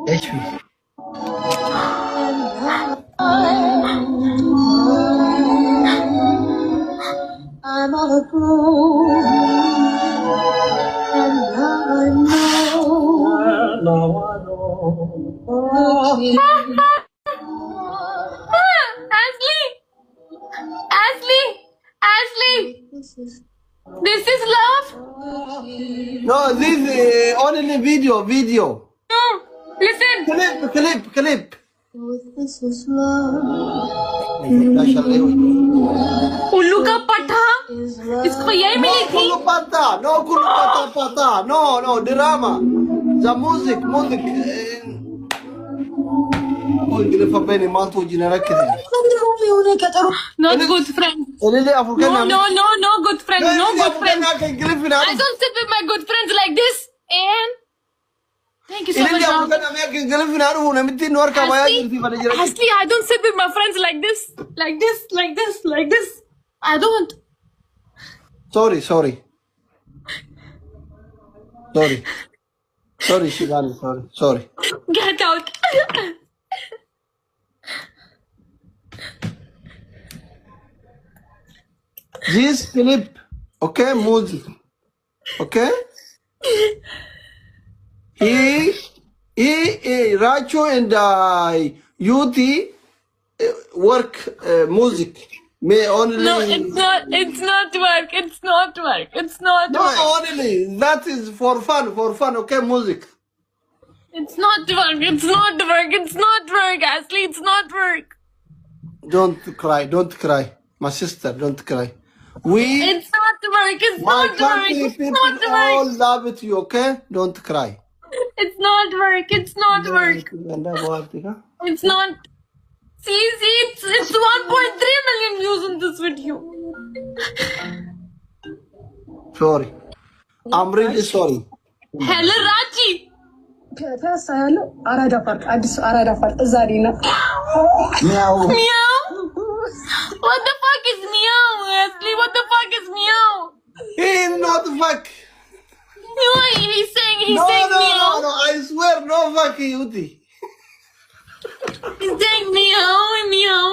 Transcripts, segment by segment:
ايش في؟ I'm all alone, and now I know. Ashley! Ashley! Ashley! This is love? No, this only video. No! Listen! Clip. This is love. उल्लू का पट्टा इसको यही मिली थी كله पता no drama the music هو اللي فبيني ما توجينا ركز not good friend اللي افريقيا no good friend no good friend I I don't sit with my good friends like this and thank you so much Ashley I don't sit with my friends like this I don't sorry Shivani sorry get out this clip okay music okay he Racho and Yuti work music may only no it's not work no only that is for fun okay music it's not work Ashley it's not work don't cry my sister don't cry it's not work my country people all love it you okay don't cry it's not work it's not see it's 1.3 million views in this video sorry I'm really sorry hello Rachi ፒያሳ ያለው አራዳ ፓርክ አዲስ አራዳ ፓርክ እዛ ላይ ነው meow what the fuck is meow Ashley what the fuck is meow he is not fuck no he's saying meow no I swear no fuck Yuti he's saying meow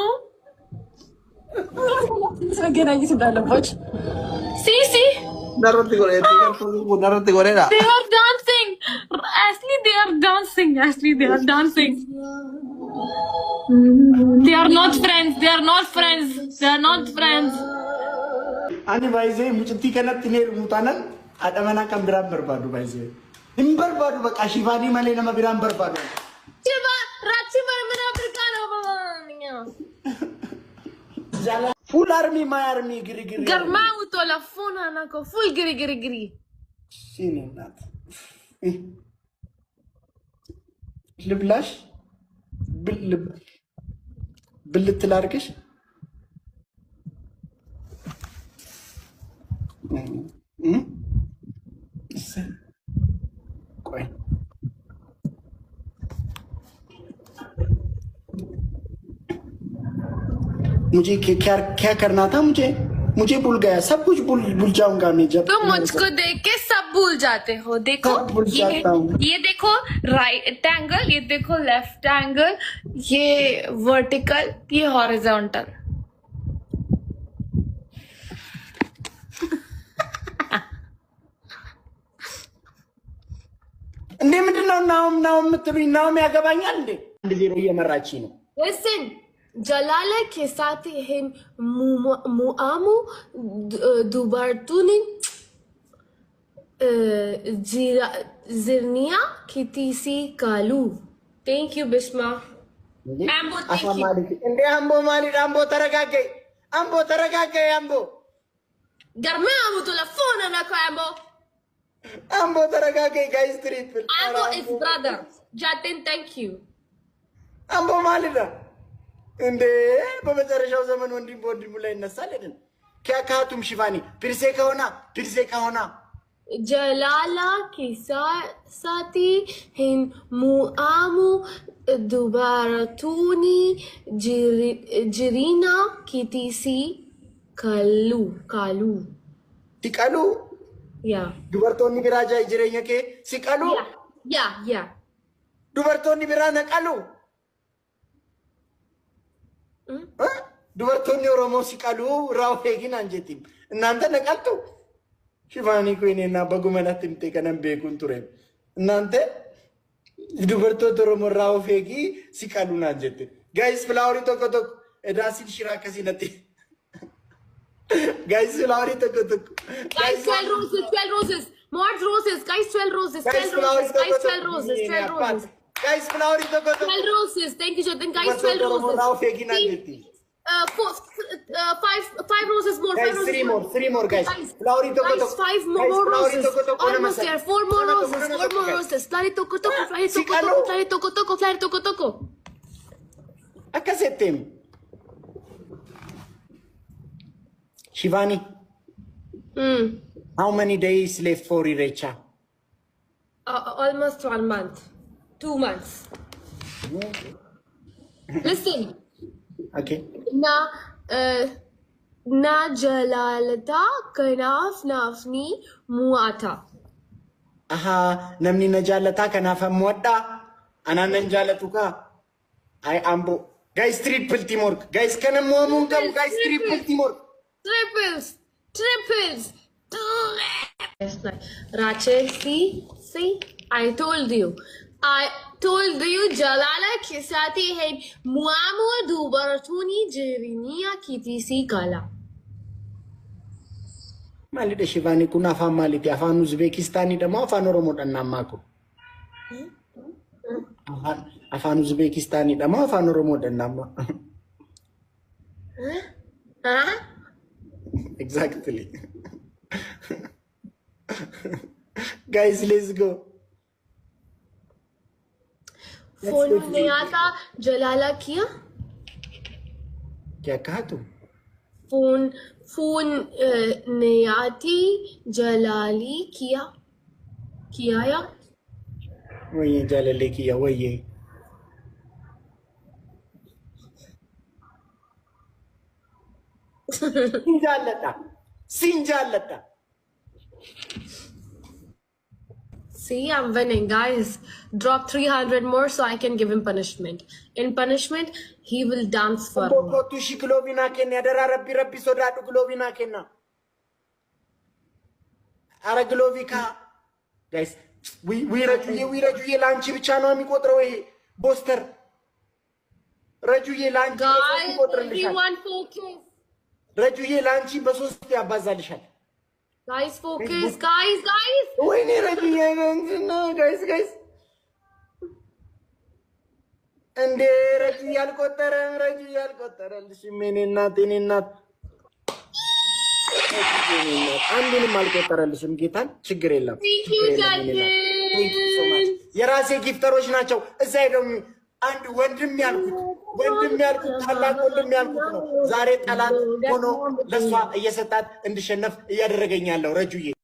ተገናኝት እንዳለባችሁ see narrate gorera they are dancing Ashley they are dancing they are not friends ani baay'ee mucatti kanatti neer mutanan adamana kan biraan barbaadu baay'ee hin barbaadu baqa shifaanii malee nama biraan barbaadu Rachi ምን አፍሪካ ነው jala full army my army giri garma utola fona nako full giri sinenat ልብላሽ ብልት ላርግሽ ቆይ मुझे क्या करना था मुझे भूल गया सब कुछ भूल जाऊंगा मैं जब तुम मुझको देख के सब भूल जाते हो देखो ये देखो राइट एंगल ये देखो लेफ्ट एंगल ये वर्टिकल ये हॉरिजॉन्टल እንዴ ምንድነው ናው ምትሉኝ ናው ያገባኛል እንዴ 1-0 እየመራች ነው listen Jalala के साथ हम मुआमु दुबारतुनी जिरनिया कितीसी Kalu thank you Bishma Ambo thank you እንዴ አምቦ ማለት አምቦ ተረጋገ አምቦ garme amu telefona na ko አምቦ ተረጋገ guys triple Ambo is brother Jatin thank you አምቦ ማለት እንዴ በመጨረሻው ዘመን ወንድሙ ላይ ይነሳል አይደል ከካቱም ሽፋኒ ፒርሴ ከሆና ጀላላ ኪሳቲ ሂን ሙአሙ ዱባራቱኒ ጅሪና ኪቲሲ ካሉ ሲቀሉ ያ ዱበርቶኒ ቢራጃ ጅሬኛ ከ ሲቀሉ ያ dubartoonni biraa naqalu dubartoonni Oromoo siqalu raawuu feegin anjeetiin እናንተ ነቀልቱ ሽፋኒ ኮይኔና በጉመናት እንተ ከነም ቤኩን ቱሬ እናንተ dubartoota Oromoo raawuu feegii siqalu anjeetiin guys flower tokko edasin shira kasinati guys flower tokko guys 12 roses more roses guys 12 roses 12 roses guys 12 roses 12 roses guys flower tokko 12 roses thank you Jonathan guys 12 roses raawuu feegin anjeetiin 5 roses more guys 3 more guys flower tokko 5 more roses almost there 4 more roses flare tokko akasetem Shivani how many days left for Irecha almost 1 month 2 months listen okay na jalalata kanaf nafni muata aha namni na jalata kanaf muadda ana nan jalatu ka I ambo guys triple teamwork guys kana muamun kam guys triple teamwork triples Rache see I told you jalala kisati hai muamu dubartuni jerinia kitisi kala mali de Shivani kuna afan maliti afan Uzbekistani demo afan Oromo dannamako afan Uzbekistani demo afan Oromo dannamma exactly guys let's go phone नहीं आता जलाला किया क्या कहा तू phone नहीं आती जलाली किया या वही जलाली किया वही Sinjalata. See, I'm winning, guys. Drop 300 more so I can give him punishment. In punishment, he will dance for me. Guys, we rajuye lanchi bichano amikotro we boster. Rajuye lanchi. Guys, everyone focus. Rajuye lanchi basos te abazalishal. Guys, focus, guys. Wait, no, guys. And Rajiyal Kotaran, Shimini not. I'm going to Malkotaran, Shimgitan, Chigrilla. Thank you, Judge. Thank you so much. Yarase gift Roshnacho, Zedom, and when the milk, Zaret Alan, Kono, Laswa, Yesatat, and the Shenaf, Yadreganalo, Rajuye.